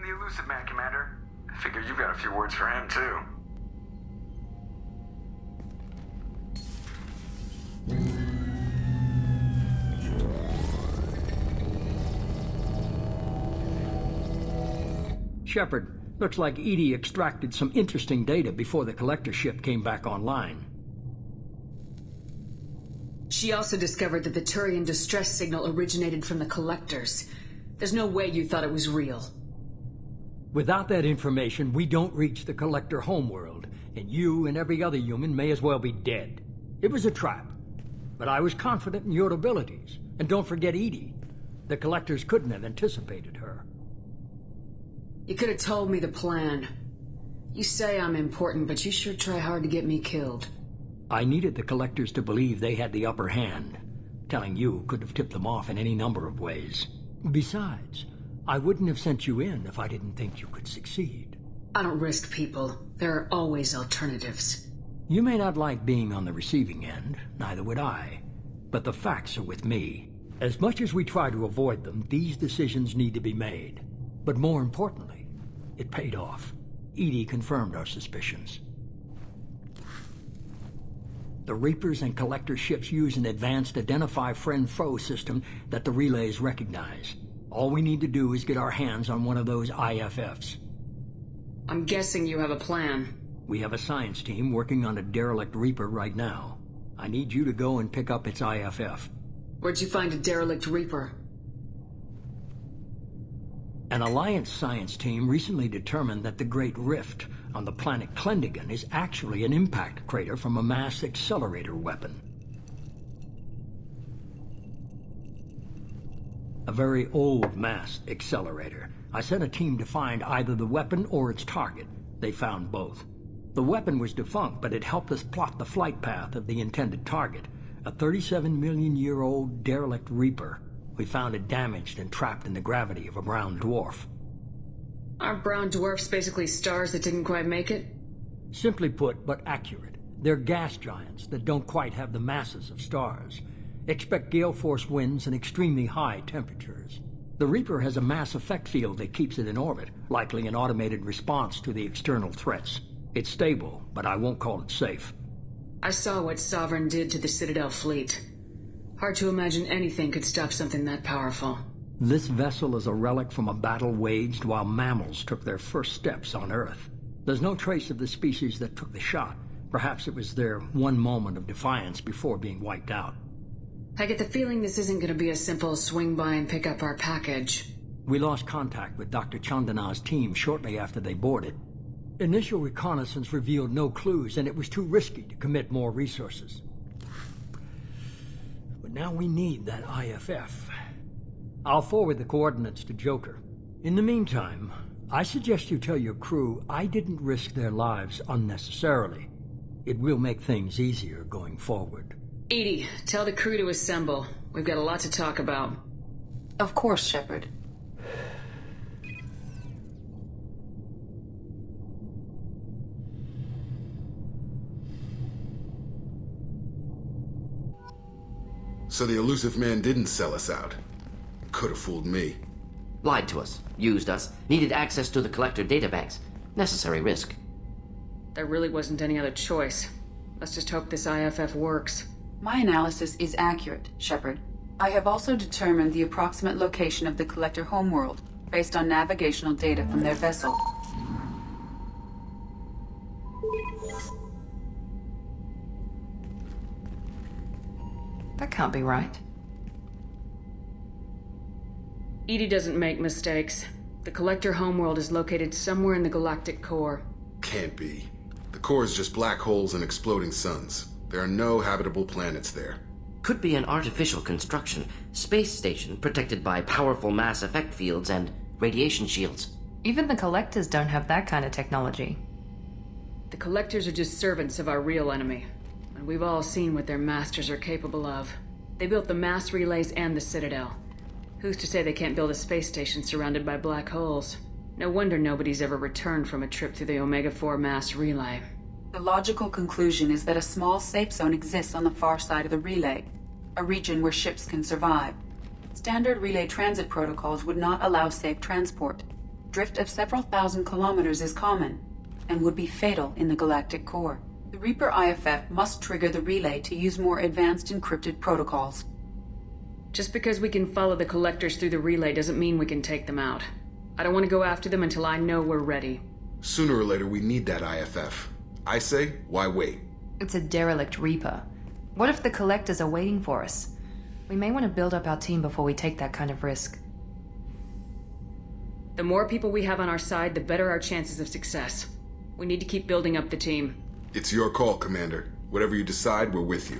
the elusive man, Commander. I figure you've got a few words for him, too. Shepard, looks like Edie extracted some interesting data before the collector ship came back online. She also discovered that the Turian distress signal originated from the collectors. There's no way you thought it was real. Without that information, we don't reach the collector homeworld, and you and every other human may as well be dead. It was a trap, but I was confident in your abilities. And don't forget Edie. The collectors couldn't have anticipated her. You could have told me the plan. You say I'm important, but you sure try hard to get me killed. I needed the collectors to believe they had the upper hand. Telling you could have tipped them off in any number of ways. Besides, I wouldn't have sent you in if I didn't think you could succeed. I don't risk people. There are always alternatives. You may not like being on the receiving end, neither would I. But the facts are with me. As much as we try to avoid them, these decisions need to be made. But more importantly, it paid off. Edie confirmed our suspicions. The Reapers and Collector ships use an advanced Identify Friend-Foe system that the relays recognize. All we need to do is get our hands on one of those IFFs. I'm guessing you have a plan. We have a science team working on a derelict Reaper right now. I need you to go and pick up its IFF. Where'd you find a derelict Reaper? An Alliance science team recently determined that the Great Rift on the planet Klendigan is actually an impact crater from a mass accelerator weapon. A very old mass accelerator. I sent a team to find either the weapon or its target. They found both. The weapon was defunct, but it helped us plot the flight path of the intended target, a 37-million-year-old derelict Reaper. We found it damaged and trapped in the gravity of a brown dwarf. Aren't brown dwarfs basically stars that didn't quite make it? Simply put, but accurate. They're gas giants that don't quite have the masses of stars. Expect gale force winds and extremely high temperatures. The Reaper has a mass effect field that keeps it in orbit, likely an automated response to the external threats. It's stable, but I won't call it safe. I saw what Sovereign did to the Citadel fleet. Hard to imagine anything could stop something that powerful. This vessel is a relic from a battle waged while mammals took their first steps on Earth. There's no trace of the species that took the shot. Perhaps it was their one moment of defiance before being wiped out. I get the feeling this isn't going to be a simple swing by and pick up our package. We lost contact with Dr. Chandana's team shortly after they boarded. Initial reconnaissance revealed no clues, and it was too risky to commit more resources. But now we need that IFF. I'll forward the coordinates to Joker. In the meantime, I suggest you tell your crew I didn't risk their lives unnecessarily. It will make things easier going forward. Edie, tell the crew to assemble. We've got a lot to talk about. Of course, Shepard. So the elusive man didn't sell us out. Could have fooled me. Lied to us, used us, needed access to the collector databanks. Necessary risk. There really wasn't any other choice. Let's just hope this IFF works. My analysis is accurate, Shepard. I have also determined the approximate location of the collector homeworld based on navigational data from their vessel. That can't be right. Edie doesn't make mistakes. The collector homeworld is located somewhere in the galactic core. Can't be. The core is just black holes and exploding suns. There are no habitable planets there. Could be an artificial construction, space station protected by powerful mass effect fields and radiation shields. Even the Collectors don't have that kind of technology. The collectors are just servants of our real enemy. And we've all seen what their masters are capable of. They built the mass relays and the Citadel. Who's to say they can't build a space station surrounded by black holes? No wonder nobody's ever returned from a trip through the Omega-4 mass relay. The logical conclusion is that a small safe zone exists on the far side of the relay, a region where ships can survive. Standard relay transit protocols would not allow safe transport. drift of several thousand kilometers is common, and would be fatal in the galactic core. The Reaper IFF must trigger the relay to use more advanced encrypted protocols. Just because we can follow the Collectors through the relay doesn't mean we can take them out. I don't want to go after them until I know we're ready. Sooner or later, we need that IFF. I say, why wait? It's a derelict Reaper. What if the Collectors are waiting for us? We may want to build up our team before we take that kind of risk. The more people we have on our side, the better our chances of success. We need to keep building up the team. It's your call, Commander. Whatever you decide, we're with you.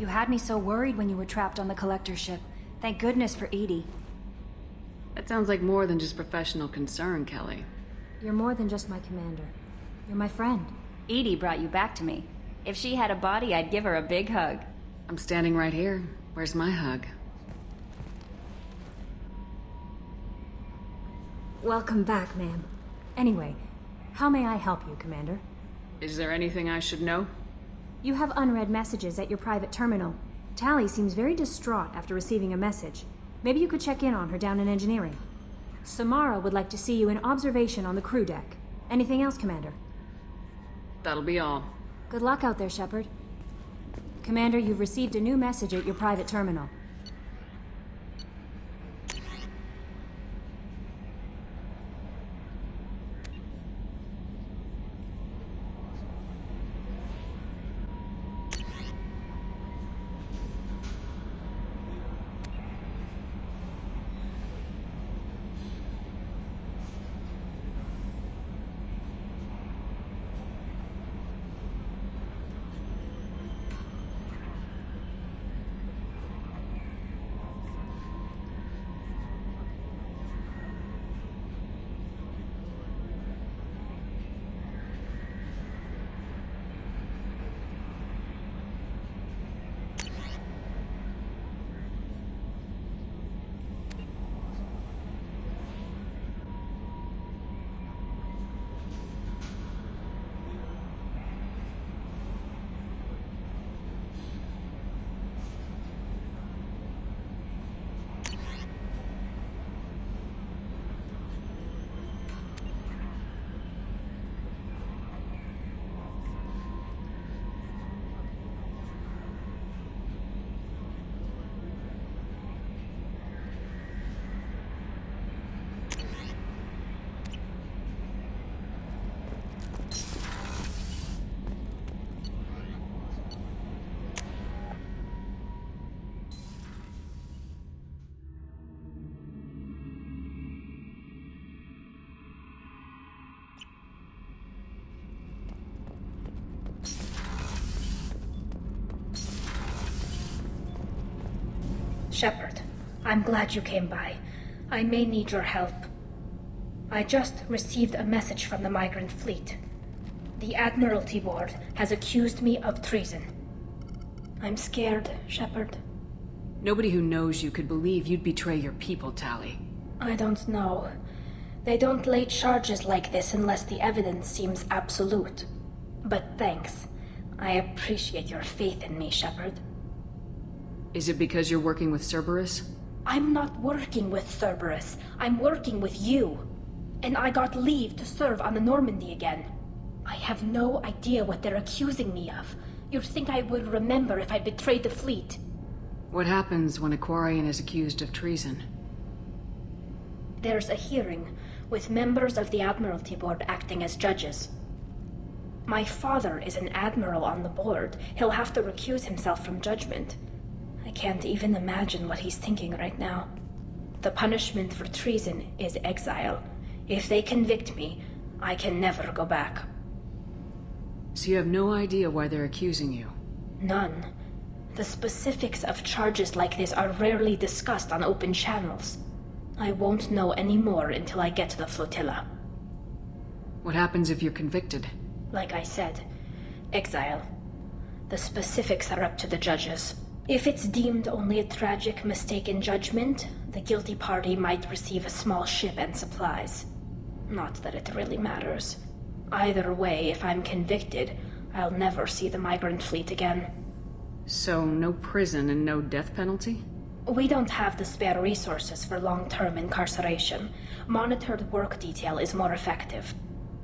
You had me so worried when you were trapped on the Collector ship. Thank goodness for Edie. That sounds like more than just professional concern, Kelly. You're more than just my commander. You're my friend. Edie brought you back to me. If she had a body, I'd give her a big hug. I'm standing right here. Where's my hug? Welcome back, ma'am. Anyway, how may I help you, Commander? Is there anything I should know? You have unread messages at your private terminal. Tali seems very distraught after receiving a message. Maybe you could check in on her down in engineering. Samara would like to see you in observation on the crew deck. Anything else, Commander? That'll be all. Good luck out there, Shepard. Commander, you've received a new message at your private terminal. Shepard, I'm glad you came by. I may need your help. I just received a message from the migrant fleet. The Admiralty Board has accused me of treason. I'm scared, Shepard. Nobody who knows you could believe you'd betray your people, Tali. I don't know. They don't lay charges like this unless the evidence seems absolute. But thanks. I appreciate your faith in me, Shepard. Is it because you're working with Cerberus? I'm not working with Cerberus. I'm working with you. And I got leave to serve on the Normandy again. I have no idea what they're accusing me of. You'd think I would remember if I betrayed the fleet. What happens when a Quarian is accused of treason? There's a hearing, with members of the Admiralty Board acting as judges. My father is an admiral on the board. He'll have to recuse himself from judgment. I can't even imagine what he's thinking right now. The punishment for treason is exile. If they convict me, I can never go back. So you have no idea why they're accusing you? None. The specifics of charges like this are rarely discussed on open channels. I won't know any more until I get to the flotilla. What happens if you're convicted? Like I said, exile. The specifics are up to the judges. If it's deemed only a tragic mistake in judgment, the guilty party might receive a small ship and supplies. Not that it really matters. Either way, if I'm convicted, I'll never see the migrant fleet again. So no prison and no death penalty? We don't have the spare resources for long-term incarceration. Monitored work detail is more effective.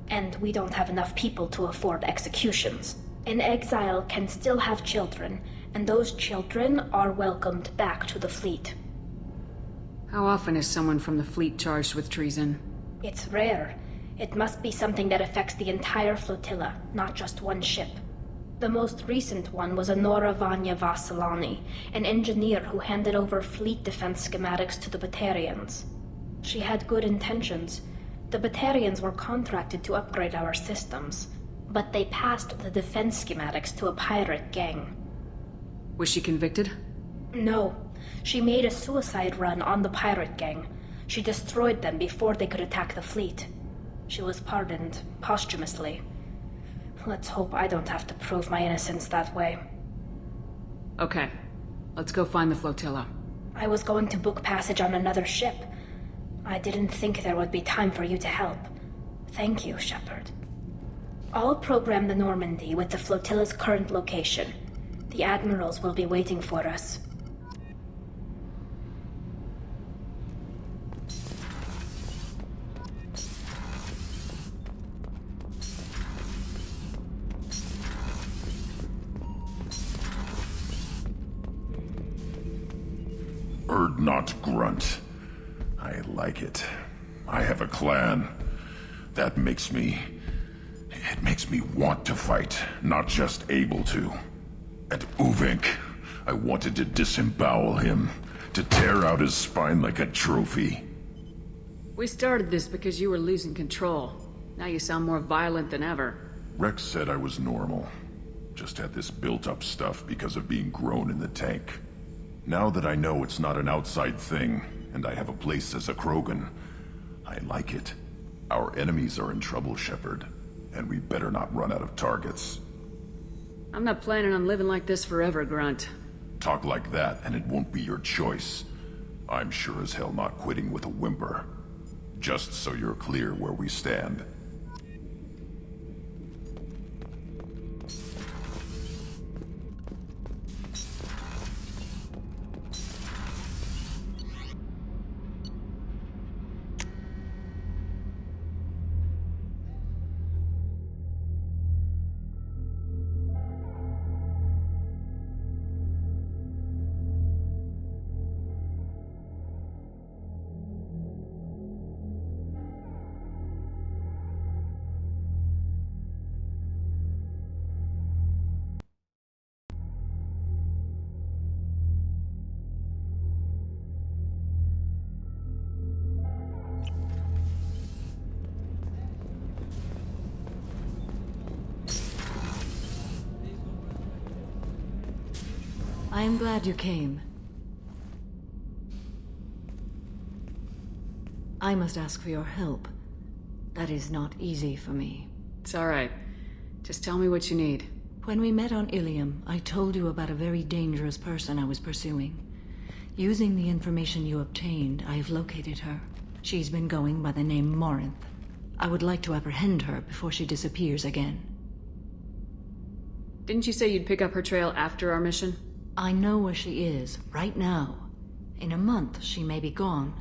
And we don't have enough people to afford executions. An exile can still have children, and those children are welcomed back to the fleet. How often is someone from the fleet charged with treason? It's rare. It must be something that affects the entire flotilla, not just one ship. The most recent one was Anora Vanya Vasilani, an engineer who handed over fleet defense schematics to the Batarians. She had good intentions. The Batarians were contracted to upgrade our systems, but they passed the defense schematics to a pirate gang. Was she convicted? No. She made a suicide run on the pirate gang. She destroyed them before they could attack the fleet. She was pardoned posthumously. Let's hope I don't have to prove my innocence that way. Okay. Let's go find the flotilla. I was going to book passage on another ship. I didn't think there would be time for you to help. Thank you, Shepard. I'll program the Normandy with the flotilla's current location. The admirals will be waiting for us. Not Grunt. I like it. I have a clan. That makes me... It makes me want to fight, not just able to. At Uvink, I wanted to disembowel him, to tear out his spine like a trophy. We started this because you were losing control. Now you sound more violent than ever. Rex said I was normal. Just had this built-up stuff because of being grown in the tank. Now that I know it's not an outside thing, and I have a place as a Krogan, I like it. Our enemies are in trouble, Shepard, and we better not run out of targets. I'm not planning on living like this forever, Grunt. Talk like that, and it won't be your choice. I'm sure as hell not quitting with a whimper. Just so you're clear where we stand. I am glad you came. I must ask for your help. That is not easy for me. It's all right. Just tell me what you need. When we met on Ilium, I told you about a very dangerous person I was pursuing. Using the information you obtained, I have located her. She's been going by the name Morinth. I would like to apprehend her before she disappears again. Didn't you say you'd pick up her trail after our mission? I know where she is, right now. In a month, she may be gone.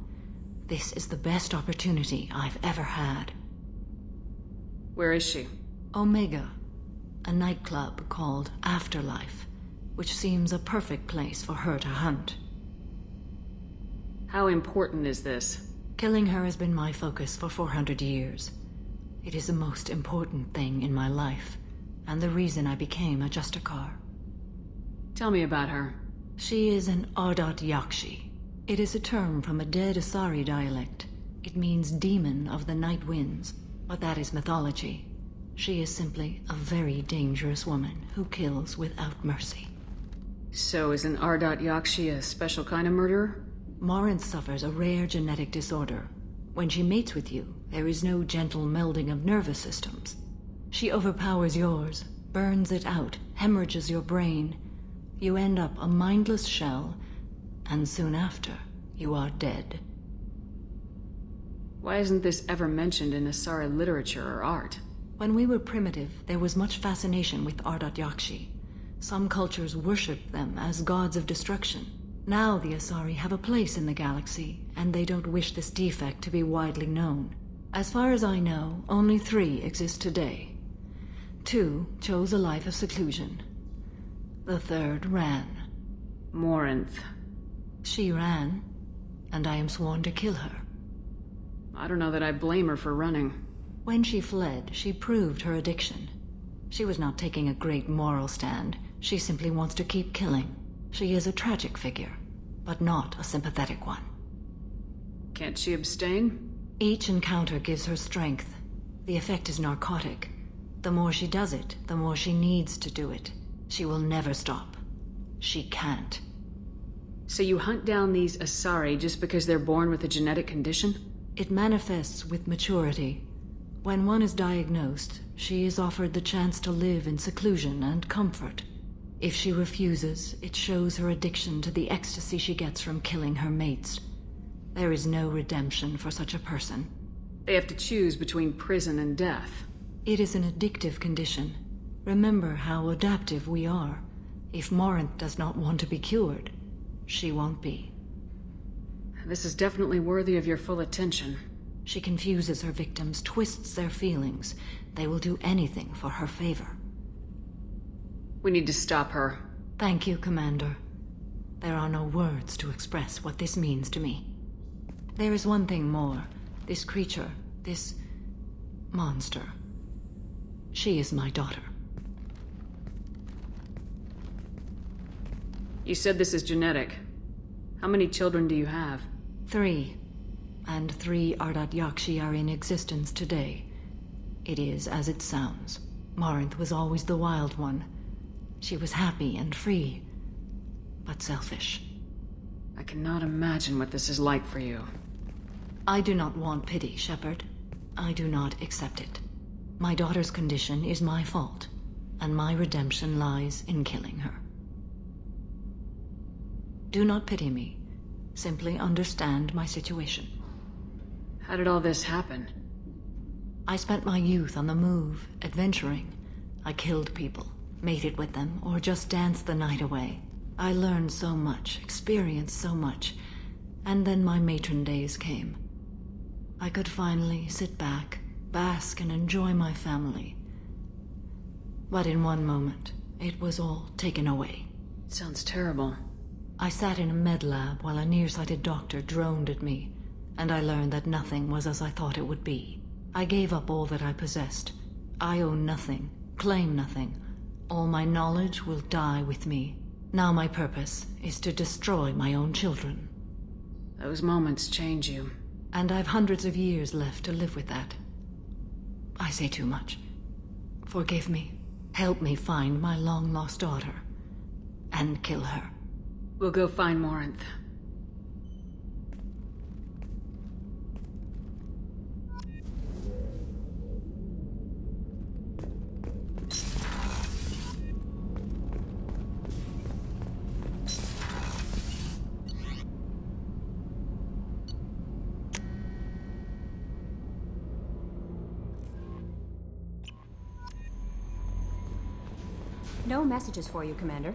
This is the best opportunity I've ever had. Where is she? Omega, a nightclub called Afterlife, which seems a perfect place for her to hunt. How important is this? Killing her has been my focus for 400 years. It is the most important thing in my life, and the reason I became a Justicar. Tell me about her. She is an Ardat Yakshi. It is a term from a dead Asari dialect. It means demon of the night winds, but that is mythology. She is simply a very dangerous woman who kills without mercy. So is an Ardat Yakshi a special kind of murderer? Morinth suffers a rare genetic disorder. When she mates with you, there is no gentle melding of nervous systems. She overpowers yours, burns it out, hemorrhages your brain. You end up a mindless shell, and soon after, you are dead. Why isn't this ever mentioned in Asari literature or art? When we were primitive, there was much fascination with Ardat Yakshi. Some cultures worshipped them as gods of destruction. Now the Asari have a place in the galaxy, and they don't wish this defect to be widely known. As far as I know, only 3 exist today. 2 chose a life of seclusion. The 3rd ran. Morinth. She ran, and I am sworn to kill her. I don't know that I blame her for running. When she fled, she proved her addiction. She was not taking a great moral stand. She simply wants to keep killing. She is a tragic figure, but not a sympathetic one. Can't she abstain? Each encounter gives her strength. The effect is narcotic. The more she does it, the more she needs to do it. She will never stop. She can't. So you hunt down these Asari just because they're born with a genetic condition? It manifests with maturity. When one is diagnosed, she is offered the chance to live in seclusion and comfort. If she refuses, it shows her addiction to the ecstasy she gets from killing her mates. There is no redemption for such a person. They have to choose between prison and death. It is an addictive condition. Remember how adaptive we are. If Morinth does not want to be cured, she won't be. This is definitely worthy of your full attention. She confuses her victims, twists their feelings. They will do anything for her favor. We need to stop her. Thank you, Commander. There are no words to express what this means to me. There is one thing more. This creature, this monster. She is my daughter. You said this is genetic. How many children do you have? 3. And 3 Ardat Yakshi are in existence today. It is as it sounds. Morinth was always the wild one. She was happy and free, but selfish. I cannot imagine what this is like for you. I do not want pity, Shepard. I do not accept it. My daughter's condition is my fault, and my redemption lies in killing her. Do not pity me. Simply understand my situation. How did all this happen? I spent my youth on the move, adventuring. I killed people, mated with them, or just danced the night away. I learned so much, experienced so much, and then my matron days came. I could finally sit back, bask and enjoy my family. But in one moment, it was all taken away. Sounds terrible. I sat in a med lab while a nearsighted doctor droned at me, and I learned that nothing was as I thought it would be. I gave up all that I possessed. I own nothing, claim nothing. All my knowledge will die with me. Now my purpose is to destroy my own children. Those moments change you. And I've hundreds of years left to live with that. I say too much. Forgive me. Help me find my long-lost daughter. And kill her. We'll go find Morinth. No messages for you, Commander.